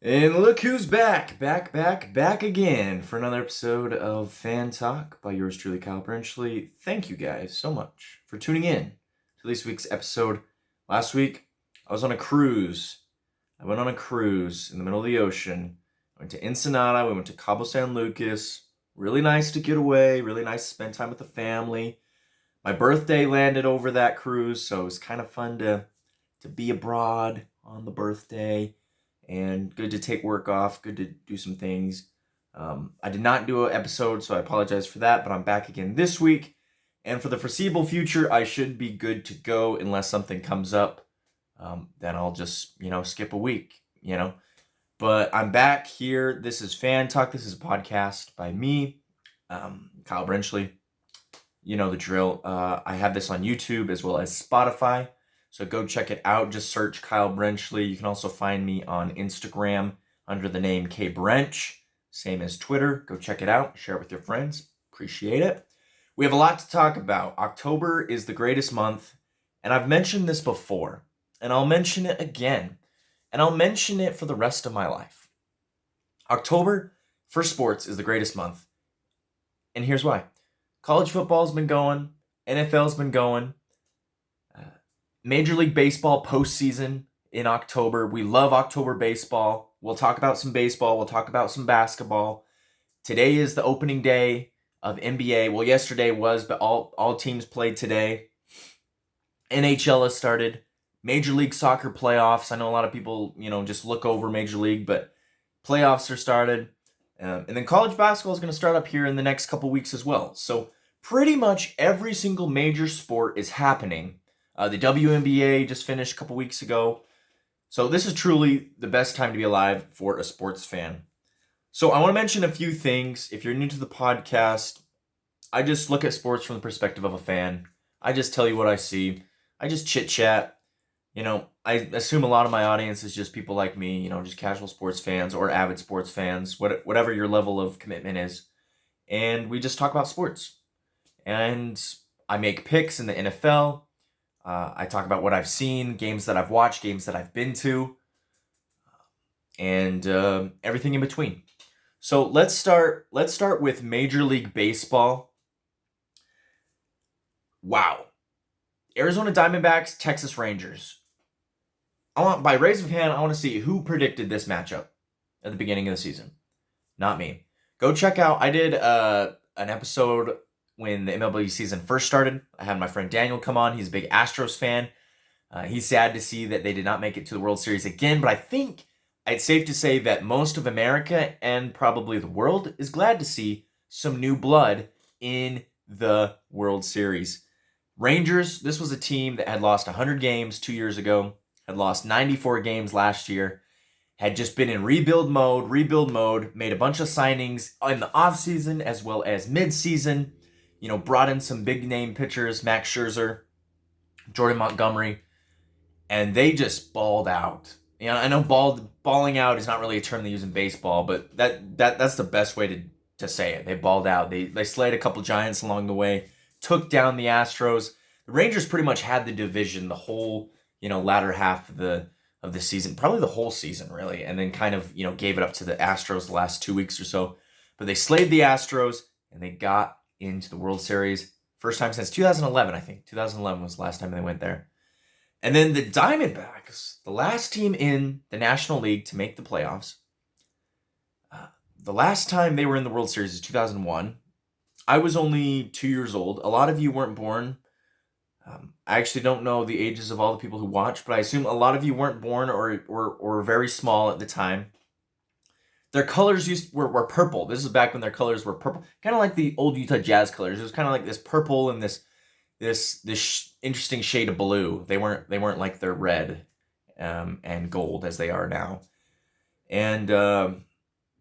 And look who's back again for another episode of Fan Talk by yours truly, Kyle Brenchley. Thank you guys so much for tuning in to this week's episode. Last week, I was on a cruise. I went on a cruise in the middle of the ocean. I went to Ensenada, we went to Cabo San Lucas. Really nice to get away, really nice to spend time with the family. My birthday landed over that cruise, so it was kind of fun to be abroad on the birthday. And good to take work off, good to do some things. I did not do an episode, so I apologize for that, but I'm back again this week. And for the foreseeable future, I should be good to go unless something comes up. Then I'll just, skip a week, But I'm back here. This is Fan Talk. This is a podcast by me, Kyle Brenchley. You know the drill. I have this on YouTube as well as Spotify. So go check it out. Just search Kyle Brenchley. You can also find me on Instagram under the name KBrench. Same as Twitter. Go check it out. Share it with your friends. Appreciate it. We have a lot to talk about. October is the greatest month. And I've mentioned this before. And I'll mention it again. And I'll mention it for the rest of my life. October for sports is the greatest month. And here's why. College football's been going. NFL's been going. Major League Baseball postseason in October. We love October baseball. We'll talk about some baseball. We'll talk about some basketball. Today is the opening day of NBA. Well, yesterday was, but all teams played today. NHL has started. Major League Soccer playoffs. I know a lot of people, just look over Major League, but playoffs are started. And then college basketball is going to start up here in the next couple weeks as well. So pretty much every single major sport is happening. The WNBA just finished a couple weeks ago. So this is truly the best time to be alive for a sports fan. So I want to mention a few things. If you're new to the podcast, I just look at sports from the perspective of a fan. I just tell you what I see. I just chit chat. I assume a lot of my audience is just people like me, just casual sports fans or avid sports fans, whatever your level of commitment is. And we just talk about sports. And I make picks in the NFL. I talk about what I've seen, games that I've watched, games that I've been to, and everything in between. So let's start with Major League Baseball. Wow. Arizona Diamondbacks, Texas Rangers. By raise of hand, I want to see who predicted this matchup at the beginning of the season. Not me. Go check out, I did an episode when the MLB season first started. I had my friend Daniel come on. He's a big Astros fan. He's sad to see that they did not make it to the World Series again, but I think it's safe to say that most of America and probably the world is glad to see some new blood in the World Series. Rangers, this was a team that had lost 100 games 2 years ago, had lost 94 games last year, had just been in rebuild mode, made a bunch of signings in the offseason as well as midseason. Brought in some big name pitchers, Max Scherzer, Jordan Montgomery, and they just balled out. I know balling out is not really a term they use in baseball, but that's the best way to say it. They balled out. They slayed a couple giants along the way, took down the Astros. The Rangers pretty much had the division the whole, latter half of the season, probably the whole season really, and then kind of, gave it up to the Astros the last 2 weeks or so. But they slayed the Astros and they got into the World Series. First time since 2011, I think. 2011 was the last time they went there. And then the Diamondbacks, the last team in the National League to make the playoffs. The last time they were in the World Series is 2001. I was only 2 years old. A lot of you weren't born. I actually don't know the ages of all the people who watch, but I assume a lot of you weren't born or very small at the time. Their colors were purple. This is back when their colors were purple, kind of like the old Utah Jazz colors. It was kind of like this purple and this interesting shade of blue. They weren't like their red and gold as they are now. And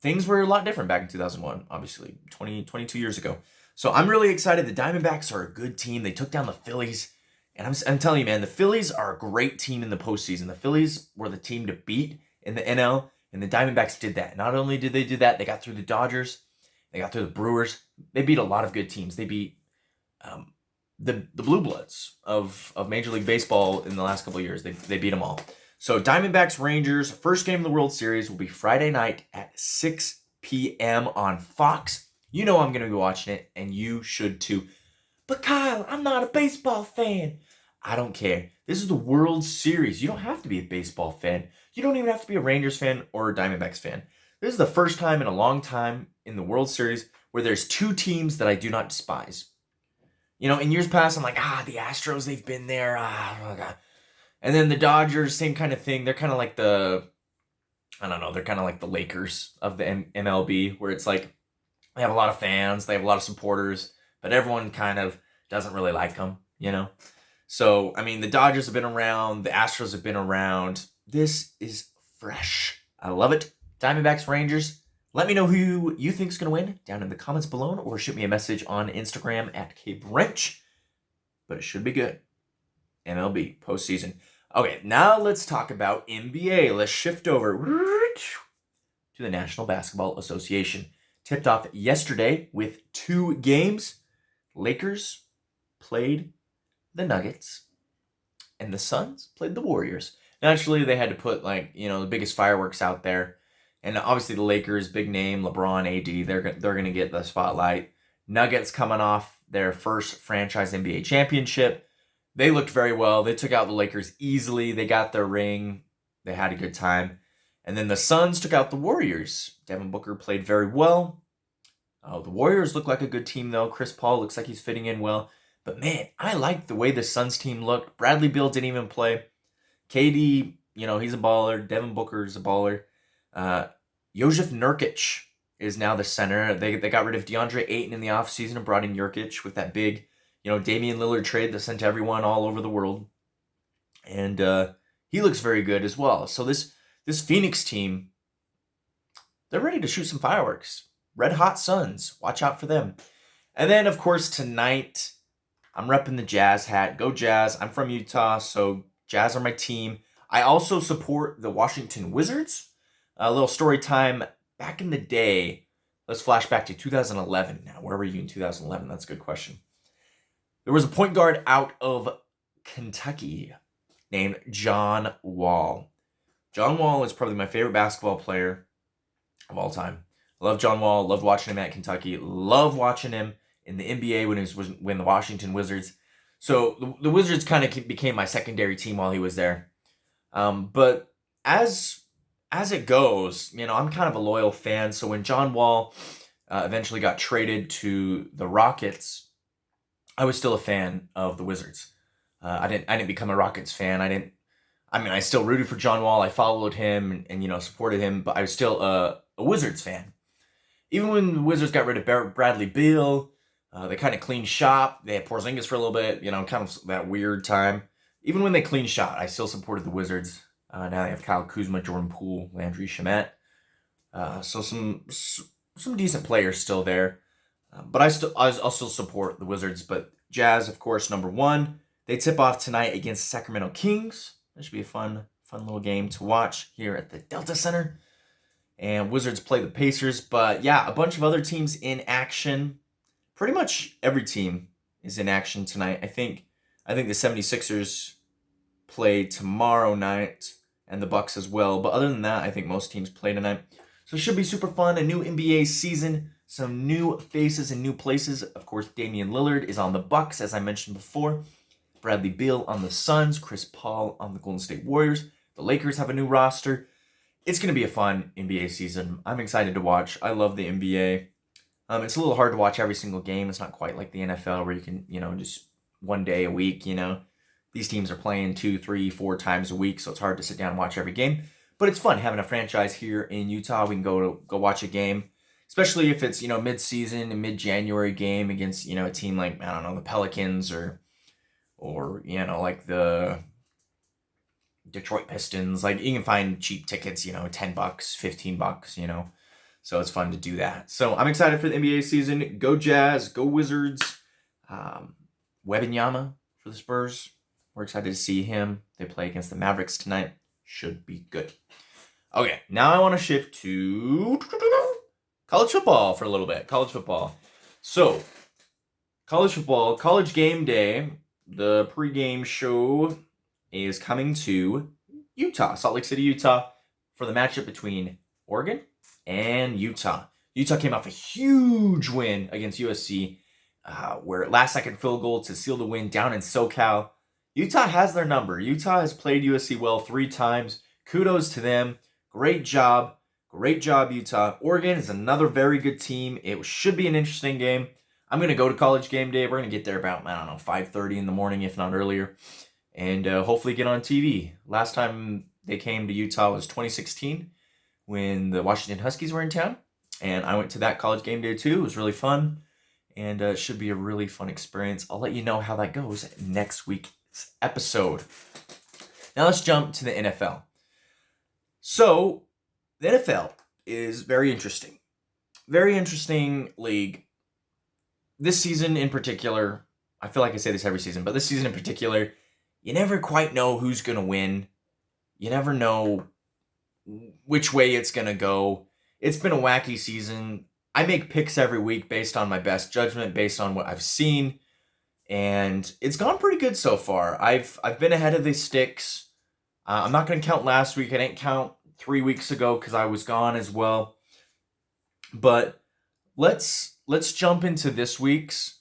things were a lot different back in 2001, obviously, 22 years ago. So I'm really excited. The Diamondbacks are a good team. They took down the Phillies. And I'm telling you, man, the Phillies are a great team in the postseason. The Phillies were the team to beat in the NL. And the Diamondbacks did that. Not only did they do that, they got through the Dodgers. They got through the Brewers. They beat a lot of good teams. They beat the Blue Bloods of Major League Baseball in the last couple of years. They beat them all. So Diamondbacks Rangers, first game of the World Series will be Friday night at 6 p.m. on Fox. You know I'm going to be watching it, and you should too. But Kyle, I'm not a baseball fan. I don't care. This is the World Series. You don't have to be a baseball fan. You don't even have to be a Rangers fan or a Diamondbacks fan. This is the first time in a long time in the World Series where there's two teams that I do not despise. You know, in years past, I'm like, the Astros, they've been there. Oh God. And then the Dodgers, same kind of thing. They're kind of like they're kind of like the Lakers of the MLB, where it's like they have a lot of fans, they have a lot of supporters, but everyone kind of doesn't really like them, you know? So, I mean, the Dodgers have been around, the Astros have been around. This is fresh. I love it. Diamondbacks, Rangers. Let me know who you think is going to win down in the comments below, or shoot me a message on Instagram at KBrench. But it should be good. MLB postseason. Okay, now let's talk about NBA. Let's shift over to the National Basketball Association. Tipped off yesterday with 2 games. Lakers played the Nuggets, and the Suns played the Warriors. Naturally, they had to put the biggest fireworks out there, and obviously the Lakers, big name, LeBron, AD, they're gonna get the spotlight. Nuggets coming off their first franchise NBA championship. They looked very well. They took out the Lakers easily. They got their ring. They had a good time. And then the Suns took out the Warriors. Devin Booker played very well. The Warriors look like a good team, though. Chris Paul looks like he's fitting in well. But, man, I like the way the Suns team looked. Bradley Beal didn't even play. KD, he's a baller. Devin Booker's a baller. Josef Nurkic is now the center. They got rid of DeAndre Ayton in the offseason and brought in Nurkic with that big, Damian Lillard trade that sent everyone all over the world. And he looks very good as well. So this Phoenix team, they're ready to shoot some fireworks. Red Hot Suns. Watch out for them. And then, of course, tonight, I'm repping the Jazz hat. Go Jazz. I'm from Utah, so Jazz are my team. I also support the Washington Wizards. A little story time. Back in the day, let's flash back to 2011. Now, where were you in 2011? That's a good question. There was a point guard out of Kentucky named John Wall. John Wall is probably my favorite basketball player of all time. I love John Wall. Loved watching him at Kentucky. Love watching him in the NBA when the Washington Wizards. So the Wizards kind of became my secondary team while he was there. But as it goes, I'm kind of a loyal fan. So when John Wall eventually got traded to the Rockets, I was still a fan of the Wizards. I didn't become a Rockets fan. I still rooted for John Wall. I followed him and supported him, but I was still a Wizards fan. Even when the Wizards got rid of Bradley Beal, they kind of cleaned shop. They had Porzingis for a little bit, kind of that weird time. Even when they cleaned shop, I still supported the Wizards. Now they have Kyle Kuzma, Jordan Poole, Landry Shamet. So some decent players still there. But I still support the Wizards. But Jazz, of course, number 1. They tip off tonight against Sacramento Kings. That should be a fun little game to watch here at the Delta Center. And Wizards play the Pacers. But yeah, a bunch of other teams in action. Pretty much every team is in action tonight. I think the 76ers play tomorrow night and the Bucks as well. But other than that, I think most teams play tonight. So it should be super fun. A new NBA season. Some new faces and new places. Of course, Damian Lillard is on the Bucks, as I mentioned before. Bradley Beal on the Suns. Chris Paul on the Golden State Warriors. The Lakers have a new roster. It's going to be a fun NBA season. I'm excited to watch. I love the NBA. It's a little hard to watch every single game. It's not quite like the NFL where you can, just one day a week, These teams are playing 2, 3, 4 times a week, so it's hard to sit down and watch every game. But it's fun having a franchise here in Utah. We can go watch a game, especially if it's, mid-season, a mid-January game against, a team like, I don't know, the Pelicans or like the Detroit Pistons. Like, you can find cheap tickets, $10, $15, So it's fun to do that. So I'm excited for the NBA season. Go Jazz, go Wizards. Wembanyama for the Spurs. We're excited to see him. They play against the Mavericks tonight. Should be good. Okay, now I want to shift to college football for a little bit. College football. So, college football, College Game Day, the pregame show is coming to Utah, Salt Lake City, Utah, for the matchup between Oregon and Utah. Utah came off a huge win against USC, where last-second field goal to seal the win down in SoCal. Utah has their number. Utah has played USC well 3 times. Kudos to them. Great job. Great job, Utah. Oregon is another very good team. It should be an interesting game. I'm going to go to College Gameday. We're going to get there about, 5:30 in the morning, if not earlier, and hopefully get on TV. Last time they came to Utah was 2016 when the Washington Huskies were in town, and I went to that College Gameday too. It was really fun, and it should be a really fun experience. I'll let you know how that goes next week's episode. Now let's jump to the NFL. So, the NFL is very interesting. Very interesting league. This season in particular, I feel like I say this every season, but this season in particular, you never quite know who's going to win. You never know which way it's going to go. It's been a wacky season. I make picks every week based on my best judgment, based on what I've seen, and it's gone pretty good so far. I've been ahead of the sticks. I'm not going to count last week. I didn't count 3 weeks ago because I was gone as well. But let's jump into this week's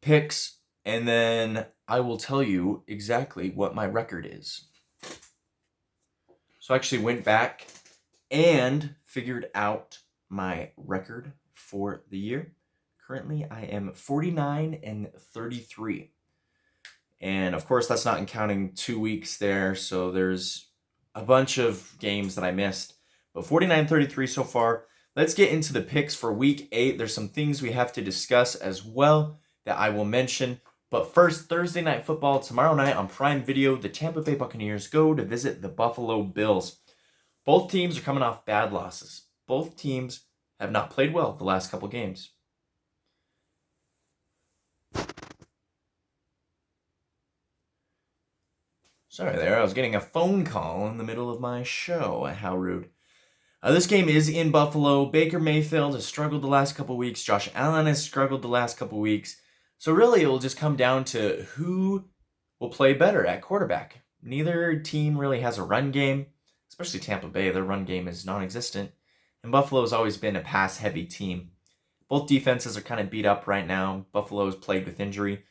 picks, and then I will tell you exactly what my record is. So I actually went back and figured out my record for the year. Currently, I am 49-33. And of course, that's not counting 2 weeks there, so there's a bunch of games that I missed. But 49-33 so far. Let's get into the picks for Week 8. There's some things we have to discuss as well that I will mention. But first, Thursday Night Football tomorrow night on Prime Video. The Tampa Bay Buccaneers go to visit the Buffalo Bills. Both teams are coming off bad losses. Both teams have not played well the last couple games. Sorry there, I was getting a phone call in the middle of my show. How rude. This game is in Buffalo. Baker Mayfield has struggled the last couple weeks. Josh Allen has struggled the last couple weeks. So really, it will just come down to who will play better at quarterback. Neither team really has a run game, especially Tampa Bay. Their run game is non-existent. And Buffalo has always been a pass-heavy team. Both defenses are kind of beat up right now. Buffalo's played with injury.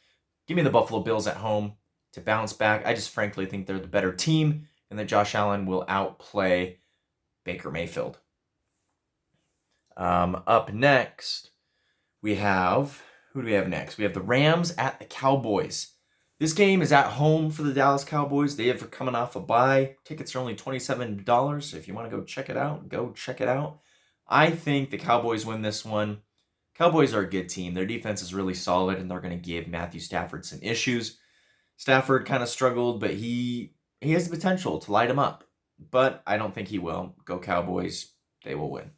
Give me the Buffalo Bills at home to bounce back. I just frankly think they're the better team and that Josh Allen will outplay Baker Mayfield. Up next, we have... Who do we have next? We have the Rams at the Cowboys. This game is at home for the Dallas Cowboys. They are coming off a bye. Tickets are only $27, so if you want to go check it out, go check it out. I think the Cowboys win this one. Cowboys are a good team. Their defense is really solid, and they're going to give Matthew Stafford some issues. Stafford kind of struggled, but he has the potential to light him up. But I don't think he will. Go Cowboys. They will win.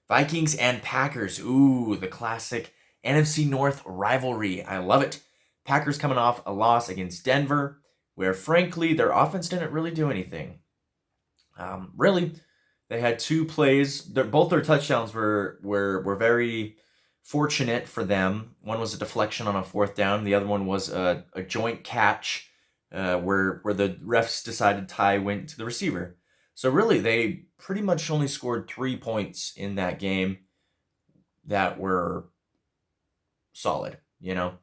Vikings and Packers. Ooh, the classic NFC North rivalry. I love it. Packers coming off a loss against Denver, where frankly their offense didn't really do anything. Really, they had 2 plays. Both their touchdowns were very fortunate for them. One was a deflection on a 4th down. The other one was a joint catch where the refs decided tie went to the receiver. So really, they pretty much only scored 3 points in that game that were solid, you know?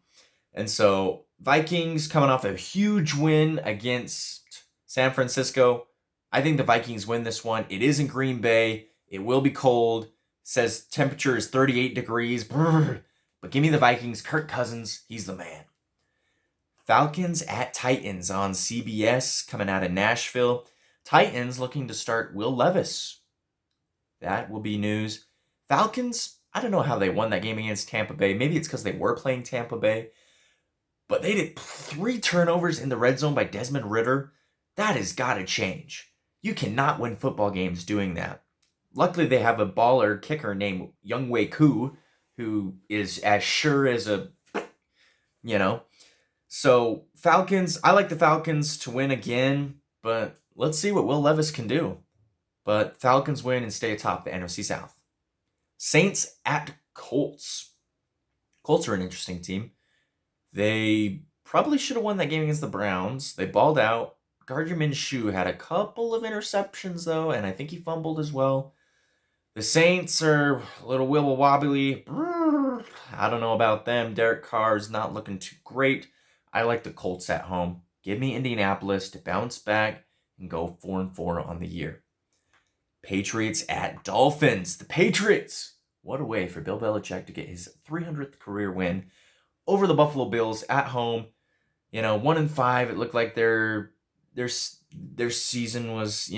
And so Vikings coming off a huge win against San Francisco. I think the Vikings win this one. It is in Green Bay. It will be cold. It says temperature is 38 degrees. Brr. But give me the Vikings. Kirk Cousins, he's the man. Falcons at Titans on CBS coming out of Nashville. Titans looking to start Will Levis. That will be news. Falcons, I don't know how they won that game against Tampa Bay. Maybe it's because they were playing Tampa Bay. But they did 3 turnovers in the red zone by Desmond Ridder. That has got to change. You cannot win football games doing that. Luckily, they have a baller kicker named Younghoe Koo, who is as sure as a, So, Falcons, I like the Falcons to win again, but let's see what Will Levis can do. But Falcons win and stay atop the NFC South. Saints at Colts. Colts are an interesting team. They probably should have won that game against the Browns. They balled out. Gardner Minshew had a couple of interceptions, though, and I think he fumbled as well. The Saints are a little wibble-wobbly. I don't know about them. Derek Carr's not looking too great. I like the Colts at home. Give me Indianapolis to bounce back and go 4-4 on the year. Patriots at Dolphins. The Patriots. What a way for Bill Belichick to get his 300th career win over the Buffalo Bills at home. 1-5. It looked like their season was,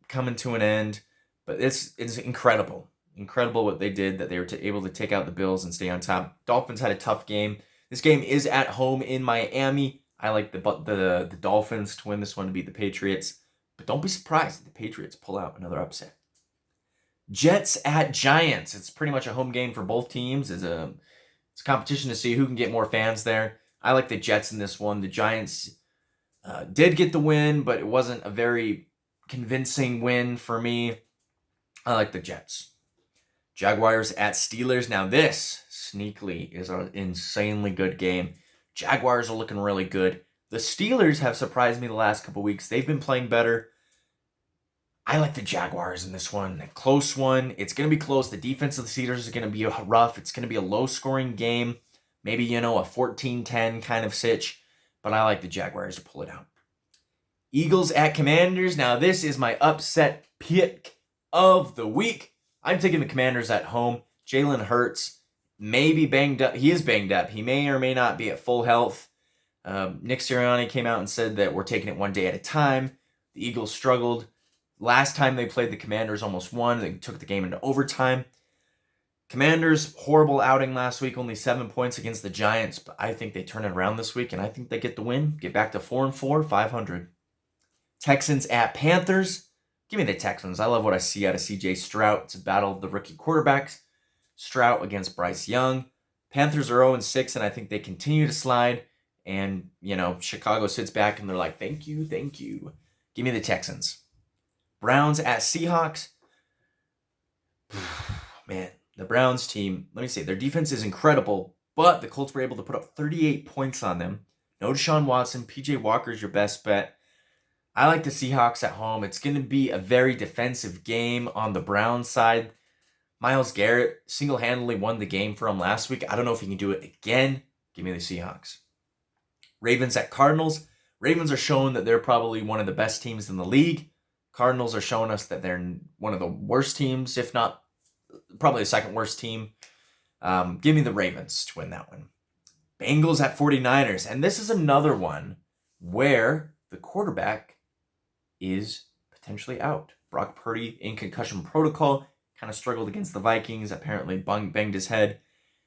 coming to an end. But it's incredible. Incredible what they did, that they were able to take out the Bills and stay on top. Dolphins had a tough game. This game is at home in Miami. I like the Dolphins to win this one, to beat the Patriots. But don't be surprised if the Patriots pull out another upset. Jets at Giants. It's pretty much a home game for both teams. It's a competition to see who can get more fans there. I like the Jets in this one. The Giants did get the win, but it wasn't a very convincing win for me. I like the Jets. Jaguars at Steelers. Now this, sneakily, is an insanely good game. Jaguars are looking really good. The Steelers have surprised me the last couple weeks. They've been playing better. I like the Jaguars in this one. A close one. It's going to be close. The defense of the Steelers is going to be rough. It's going to be a low-scoring game. Maybe, a 14-10 kind of sitch. But I like the Jaguars to pull it out. Eagles at Commanders. Now this is my upset pick of the week. I'm taking the Commanders at home. Jalen Hurts may be banged up. He is banged up. He may or may not be at full health. Nick Sirianni came out and said that we're taking it one day at a time. The Eagles struggled. Last time they played, the Commanders almost won. They took the game into overtime. Commanders, horrible outing last week. Only 7 points against the Giants. But I think they turn it around this week, and I think they get the win. Get back to 4-4, 500. Texans at Panthers. Give me the Texans. I love what I see out of C.J. Stroud. It's a battle of the rookie quarterbacks. Stroud against Bryce Young. Panthers are 0-6, and I think they continue to slide. And, Chicago sits back, and they're like, thank you, thank you. Give me the Texans. Browns at Seahawks. Man, the Browns team, let me say, their defense is incredible, but the Colts were able to put up 38 points on them. No Deshaun Watson. P.J. Walker's your best bet. I like the Seahawks at home. It's going to be a very defensive game on the Browns side. Myles Garrett single-handedly won the game for him last week. I don't know if he can do it again. Give me the Seahawks. Ravens at Cardinals. Ravens are showing that they're probably one of the best teams in the league. Cardinals are showing us that they're one of the worst teams, if not probably the second worst team. Give me the Ravens to win that one. Bengals at 49ers. And this is another one where the quarterback is potentially out. Brock Purdy in concussion protocol. Kind of struggled against the Vikings. Apparently banged his head.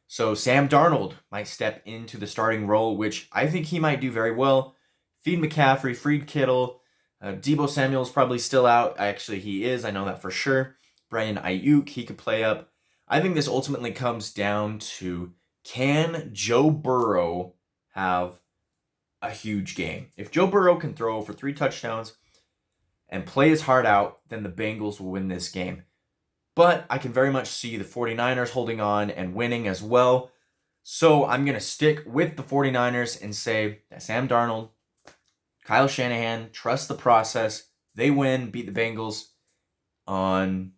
So Sam Darnold might step into the starting role, which I think he might do very well. Feed McCaffrey, Freed Kittle. Deebo Samuel's probably still out. Actually, he is. I know that for sure. Brian Ayuk, he could play up. I think this ultimately comes down to, can Joe Burrow have a huge game? If Joe Burrow can throw for 3 touchdowns and play his heart out, then the Bengals will win this game. But I can very much see the 49ers holding on and winning as well. So I'm going to stick with the 49ers and say that Sam Darnold, Kyle Shanahan, trust the process. They win, beat the Bengals on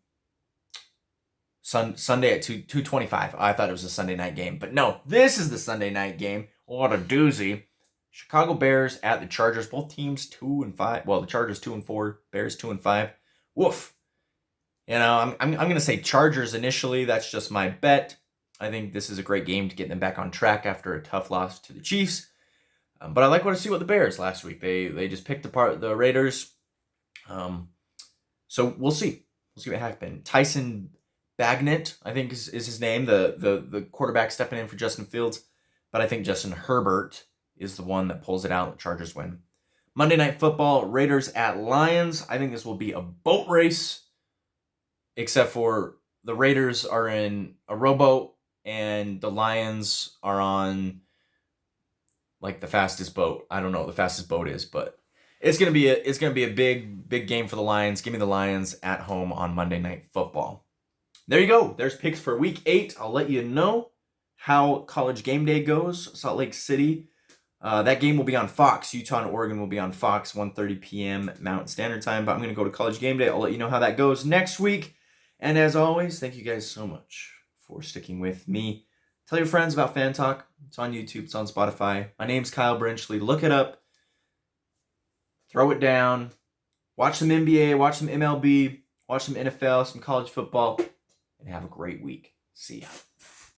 Sunday at 2:25. I thought it was a Sunday night game. But no, this is the Sunday night game. What a doozy. Chicago Bears at the Chargers. Both teams 2-5. Well, the Chargers 2-4. Bears 2-5. Woof. I'm going to say Chargers initially. That's just my bet. I think this is a great game to get them back on track after a tough loss to the Chiefs. But I like what I see with the Bears last week. They just picked apart the Raiders. So we'll see. We'll see what happens. Tyson Bagnet, I think is his name, the quarterback stepping in for Justin Fields. But I think Justin Herbert is the one that pulls it out. The Chargers win. Monday Night Football, Raiders at Lions. I think this will be a boat race, except for the Raiders are in a rowboat and the Lions are on like the fastest boat. I don't know what the fastest boat is, but it's gonna be a big game for the Lions. Give me the Lions at home on Monday Night Football. There you go. There's picks for Week 8. I'll let you know how College Game Day goes. Salt Lake City That game will be on Fox. Utah and Oregon will be on Fox, 1:30 p.m. Mountain Standard Time. But I'm going to go to College Game Day. I'll let you know how that goes next week. And as always, thank you guys so much for sticking with me. Tell your friends about Fan Talk. It's on YouTube. It's on Spotify. My name's Kyle Brinchley. Look it up. Throw it down. Watch some NBA. Watch some MLB. Watch some NFL, some college football. And have a great week. See ya.